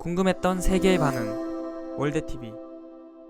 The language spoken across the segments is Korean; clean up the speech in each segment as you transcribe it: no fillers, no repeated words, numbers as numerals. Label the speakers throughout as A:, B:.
A: 궁금했던 세계의 반응. 월드TV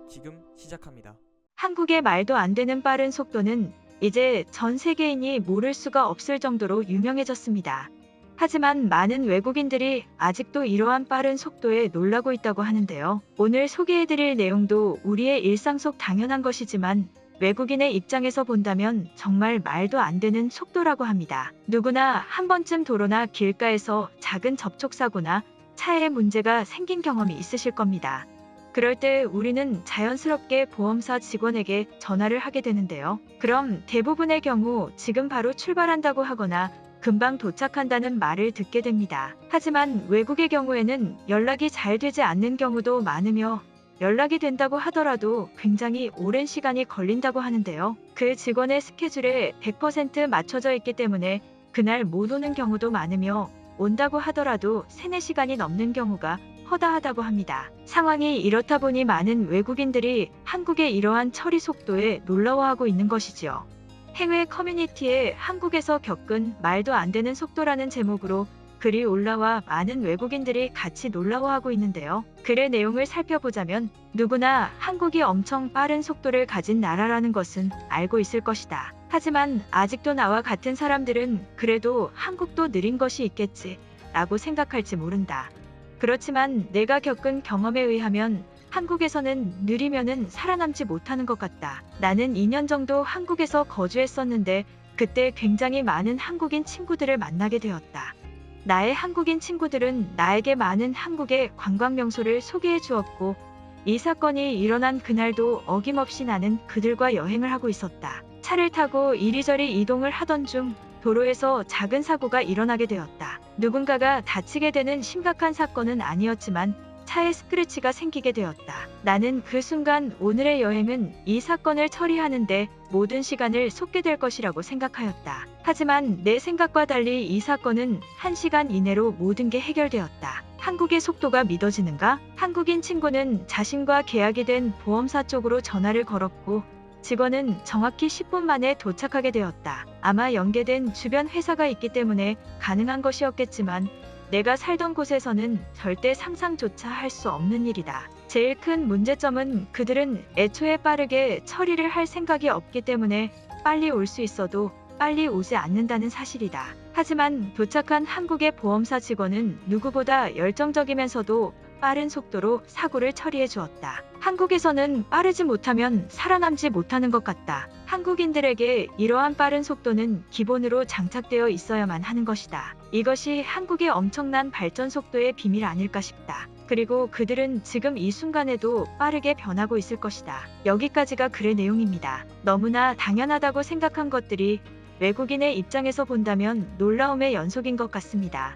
A: 지금 시작합니다.
B: 한국의 말도 안 되는 빠른 속도는 이제 전 세계인이 모를 수가 없을 정도로 유명해졌습니다. 하지만 많은 외국인들이 아직도 이러한 빠른 속도에 놀라고 있다고 하는데요. 오늘 소개해드릴 내용도 우리의 일상 속 당연한 것이지만 외국인의 입장에서 본다면 정말 말도 안 되는 속도라고 합니다. 누구나 한 번쯤 도로나 길가에서 작은 접촉사고나 차에 문제가 생긴 경험이 있으실 겁니다. 그럴 때 우리는 자연스럽게 보험사 직원에게 전화를 하게 되는데요. 그럼 대부분의 경우 지금 바로 출발한다고 하거나 금방 도착한다는 말을 듣게 됩니다. 하지만 외국의 경우에는 연락이 잘 되지 않는 경우도 많으며 연락이 된다고 하더라도 굉장히 오랜 시간이 걸린다고 하는데요. 그 직원의 스케줄에 100% 맞춰져 있기 때문에 그날 못 오는 경우도 많으며 온다고 하더라도 3, 4시간이 넘는 경우가 허다하다고 합니다. 상황이 이렇다 보니 많은 외국인들이 한국의 이러한 처리 속도에 놀라워하고 있는 것이지요. 해외 커뮤니티에 한국에서 겪은 말도 안 되는 속도라는 제목으로 글이 올라와 많은 외국인들이 같이 놀라워하고 있는데요. 글의 내용을 살펴보자면 누구나 한국이 엄청 빠른 속도를 가진 나라라는 것은 알고 있을 것이다. 하지만 아직도 나와 같은 사람들은 그래도 한국도 느린 것이 있겠지 라고 생각할지 모른다. 그렇지만 내가 겪은 경험에 의하면 한국에서는 느리면은 살아남지 못하는 것 같다. 나는 2년 정도 한국에서 거주했었는데 그때 굉장히 많은 한국인 친구들을 만나게 되었다. 나의 한국인 친구들은 나에게 많은 한국의 관광 명소를 소개해 주었고 이 사건이 일어난 그날도 어김없이 나는 그들과 여행을 하고 있었다. 차를 타고 이리저리 이동을 하던 중 도로에서 작은 사고가 일어나게 되었다. 누군가가 다치게 되는 심각한 사건은 아니었지만 차에 스크래치가 생기게 되었다. 나는 그 순간 오늘의 여행은 이 사건을 처리하는데 모든 시간을 쏟게 될 것이라고 생각하였다. 하지만 내 생각과 달리 이 사건은 1시간 이내로 모든 게 해결되었다. 한국의 속도가 믿어지는가? 한국인 친구는 자신과 계약이 된 보험사 쪽으로 전화를 걸었고 직원은 정확히 10분 만에 도착하게 되었다. 아마 연계된 주변 회사가 있기 때문에 가능한 것이었겠지만 내가 살던 곳에서는 절대 상상조차 할 수 없는 일이다. 제일 큰 문제점은 그들은 애초에 빠르게 처리를 할 생각이 없기 때문에 빨리 올 수 있어도 빨리 오지 않는다는 사실이다. 하지만 도착한 한국의 보험사 직원은 누구보다 열정적이면서도 빠른 속도로 사고를 처리해 주었다. 한국에서는 빠르지 못하면 살아남지 못하는 것 같다. 한국인들에게 이러한 빠른 속도는 기본으로 장착되어 있어야만 하는 것이다. 이것이 한국의 엄청난 발전 속도의 비밀 아닐까 싶다. 그리고 그들은 지금 이 순간에도 빠르게 변하고 있을 것이다. 여기까지가 글의 내용입니다. 너무나 당연하다고 생각한 것들이 외국인의 입장에서 본다면 놀라움의 연속인 것 같습니다.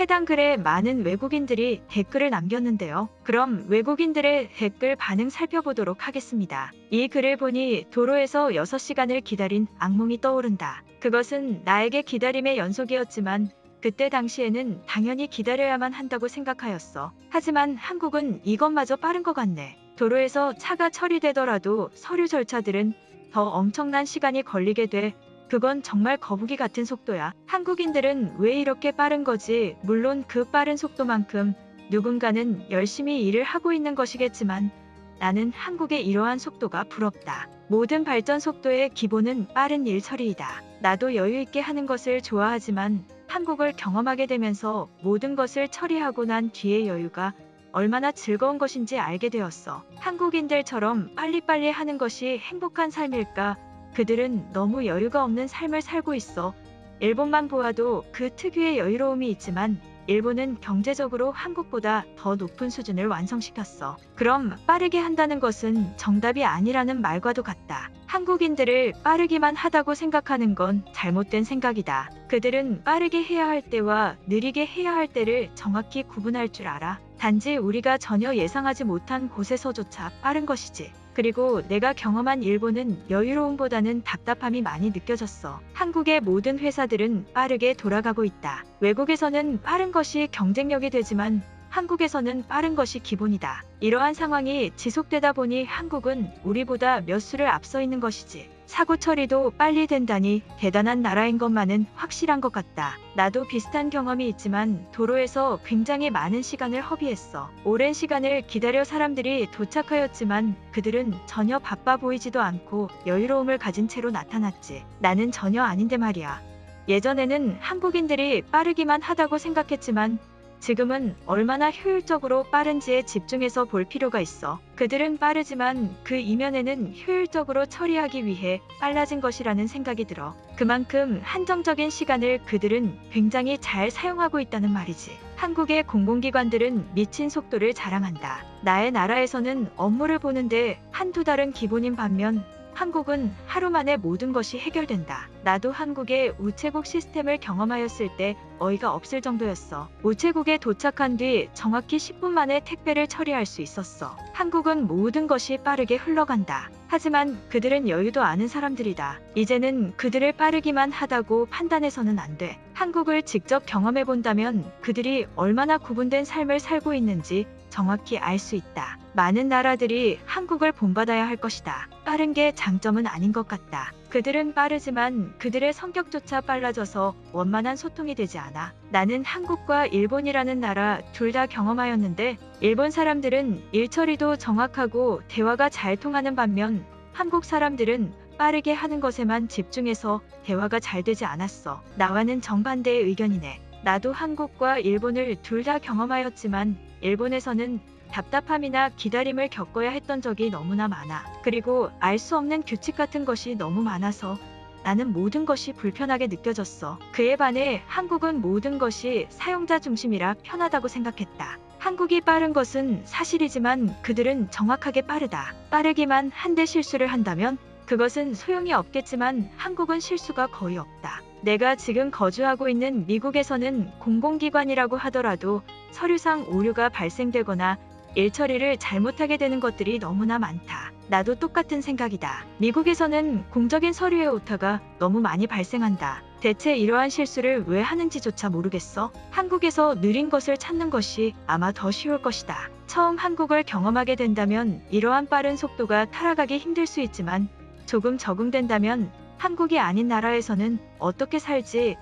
B: 해당 글에 많은 외국인들이 댓글을 남겼는데요. 그럼 외국인들의 댓글 반응 살펴보도록 하겠습니다. 이 글을 보니 도로에서 6시간을 기다린 악몽이 떠오른다. 그것은 나에게 기다림의 연속이었지만 그때 당시에는 당연히 기다려야만 한다고 생각하였어. 하지만 한국은 이것마저 빠른 것 같네. 도로에서 차가 처리되더라도 서류 절차들은 더 엄청난 시간이 걸리게 돼. 그건 정말 거북이 같은 속도야. 한국인들은 왜 이렇게 빠른 거지? 물론 그 빠른 속도만큼 누군가는 열심히 일을 하고 있는 것이겠지만 나는 한국의 이러한 속도가 부럽다. 모든 발전 속도의 기본은 빠른 일 처리이다. 나도 여유 있게 하는 것을 좋아하지만 한국을 경험하게 되면서 모든 것을 처리하고 난 뒤의 여유가 얼마나 즐거운 것인지 알게 되었어. 한국인들처럼 빨리빨리 하는 것이 행복한 삶일까? 그들은 너무 여유가 없는 삶을 살고 있어. 일본만 보아도 그 특유의 여유로움이 있지만 일본은 경제적으로 한국보다 더 높은 수준을 완성시켰어. 그럼 빠르게 한다는 것은 정답이 아니라는 말과도 같다. 한국인들을 빠르기만 하다고 생각하는 건 잘못된 생각이다. 그들은 빠르게 해야 할 때와 느리게 해야 할 때를 정확히 구분할 줄 알아. 단지 우리가 전혀 예상하지 못한 곳에서조차 빠른 것이지. 그리고 내가 경험한 일본은 여유로움보다는 답답함이 많이 느껴졌어. 한국의 모든 회사들은 빠르게 돌아가고 있다. 외국에서는 빠른 것이 경쟁력이 되지만 한국에서는 빠른 것이 기본이다. 이러한 상황이 지속되다 보니 한국은 우리보다 몇 수를 앞서 있는 것이지. 사고 처리도 빨리 된다니 대단한 나라인 것만은 확실한 것 같다. 나도 비슷한 경험이 있지만 도로에서 굉장히 많은 시간을 허비했어. 오랜 시간을 기다려 사람들이 도착하였지만 그들은 전혀 바빠 보이지도 않고 여유로움을 가진 채로 나타났지. 나는 전혀 아닌데 말이야. 예전에는 한국인들이 빠르기만 하다고 생각했지만 지금은 얼마나 효율적으로 빠른지에 집중해서 볼 필요가 있어. 그들은 빠르지만 그 이면에는 효율적으로 처리하기 위해 빨라진 것이라는 생각이 들어. 그만큼 한정적인 시간을 그들은 굉장히 잘 사용하고 있다는 말이지. 한국의 공공기관들은 미친 속도를 자랑한다. 나의 나라에서는 업무를 보는데 한두 달은 기본인 반면 한국은 하루 만에 모든 것이 해결된다. 나도 한국의 우체국 시스템을 경험하였을 때 어이가 없을 정도였어. 우체국에 도착한 뒤 정확히 10분 만에 택배를 처리할 수 있었어. 한국은 모든 것이 빠르게 흘러간다. 하지만 그들은 여유도 아는 사람들이다. 이제는 그들을 빠르기만 하다고 판단해서는 안 돼. 한국을 직접 경험해 본다면 그들이 얼마나 구분된 삶을 살고 있는지 정확히 알 수 있다. 많은 나라들이 한국을 본받아야 할 것이다. 빠른 게 장점은 아닌 것 같다. 그들은 빠르지만 그들의 성격조차 빨라져서 원만한 소통이 되지 않아. 나는 한국과 일본이라는 나라 둘 다 경험하였는데 일본 사람들은 일 처리도 정확하고 대화가 잘 통하는 반면 한국 사람들은 빠르게 하는 것에만 집중해서 대화가 잘 되지 않았어. 나와는 정반대의 의견이네. 나도 한국과 일본을 둘 다 경험하였지만 일본에서는 답답함이나 기다림을 겪어야 했던 적이 너무나 많아. 그리고 알 수 없는 규칙 같은 것이 너무 많아서 나는 모든 것이 불편하게 느껴졌어. 그에 반해 한국은 모든 것이 사용자 중심이라 편하다고 생각했다. 한국이 빠른 것은 사실이지만 그들은 정확하게 빠르다. 빠르기만 한데 실수를 한다면 그것은 소용이 없겠지만 한국은 실수가 거의 없다. 내가 지금 거주하고 있는 미국에서는 공공기관이라고 하더라도 서류상 오류가 발생되거나 일 처리를 잘못하게 되는 것들이 너무나 많다. 나도 똑같은 생각이다. 미국에서는 공적인 서류의 오타가 너무 많이 발생한다. 대체 이러한 실수를 왜 하는지조차 모르겠어. 한국에서 느린 것을 찾는 것이 아마 더 쉬울 것이다. 처음 한국을 경험하게 된다면 이러한 빠른 속도가 타락하기 힘들 수 있지만 조금 적응된다면 한국이 아닌 나라에서는 어떻게 살지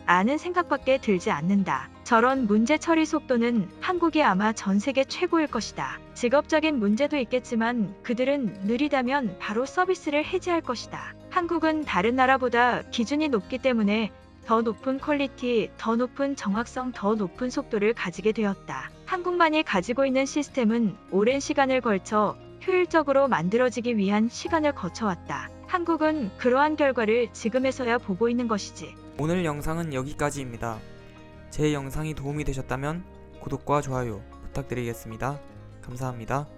B: 아는 생각밖에 들지 않는다. 저런 문제 처리 속도는 한국이 아마 전 세계 최고일 것이다. 직업적인 문제도 있겠지만 그들은 느리다면 바로 서비스를 해지할 것이다. 한국은 다른 나라보다 기준이 높기 때문에 더 높은 퀄리티, 더 높은 정확성, 더 높은 속도를 가지게 되었다. 한국만이 가지고 있는 시스템은 오랜 시간을 걸쳐 효율적으로 만들어지기 위한 시간을 거쳐왔다. 한국은 그러한 결과를 지금에서야 보고 있는 것이지.
A: 오늘 영상은 여기까지입니다. 제 영상이 도움이 되셨다면 구독과 좋아요 부탁드리겠습니다. 감사합니다.